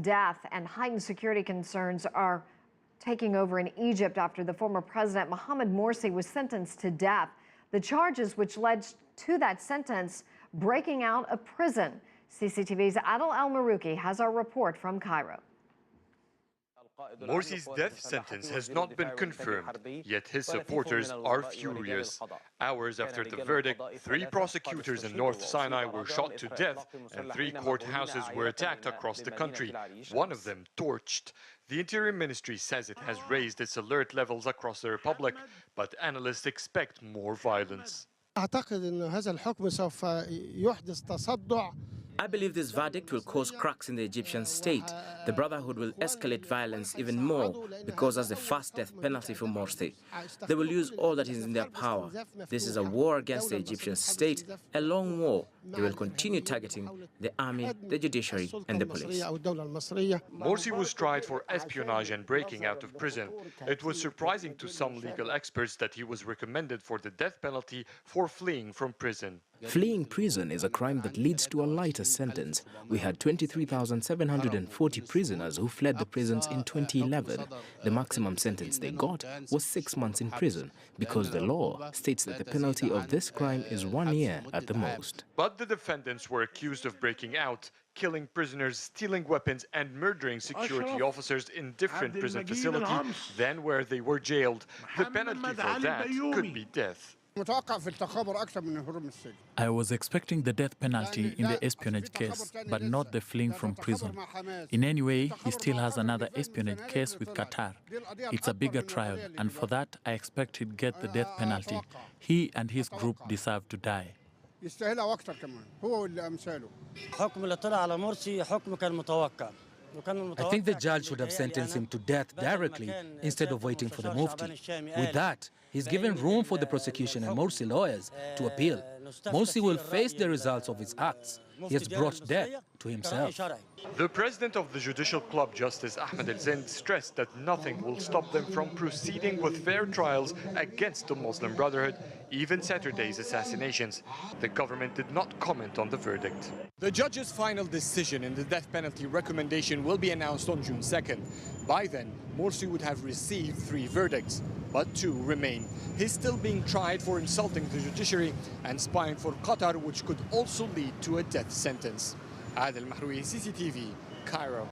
Death and heightened security concerns are taking over in Egypt after the former president Mohamed Morsi was sentenced to death. The charges which led to that sentence breaking out of prison. CCTV's Adel Mahrouky has our report from Cairo. Morsi's death sentence has not been confirmed, yet his supporters are furious. Hours after the verdict, 3 prosecutors in North Sinai were shot to death and 3 courthouses were attacked across the country, one of them torched. The Interior Ministry says it has raised its alert levels across the Republic, but analysts expect more violence. I believe this verdict will cause cracks in the Egyptian state. The Brotherhood will escalate violence even more because that's the first death penalty for Morsi. They will use all that is in their power. This is a war against the Egyptian state, a long war. They will continue targeting the army, the judiciary, and the police. Morsi was tried for espionage and breaking out of prison. It was surprising to some legal experts that he was recommended for the death penalty for fleeing from prison. Fleeing prison is a crime that leads to a lighter sentence. We had 23,740 prisoners who fled the prisons in 2011. The maximum sentence they got was 6 months in prison because the law states that the penalty of this crime is 1 year at the most. But the defendants were accused of breaking out, killing prisoners, stealing weapons and murdering security officers in different prison facilities than where they were jailed. The penalty for that could be death. I was expecting the death penalty in the espionage case, but not the fleeing from prison. In any way, he still has another espionage case with Qatar. It's a bigger trial, and for that, I expect he'd get the death penalty. He and his group deserve to die. I think the judge should have sentenced him to death directly instead of waiting for the Mufti. With that, he's given room for the prosecution and Morsi lawyers to appeal. Morsi will face the results of his acts. He has brought death to himself. The president of the Judicial Club, Justice Ahmed stressed that nothing will stop them from proceeding with fair trials against the Muslim Brotherhood, even Saturday's assassinations. The government did not comment on the verdict. The judge's final decision in the death penalty recommendation will be announced on June 2nd. By then, Morsi would have received 3 verdicts, but 2 remain. He's still being tried for insulting the judiciary and spying for Qatar, which could also lead to a death sentence. Adel Mahrouky, CCTV, Cairo.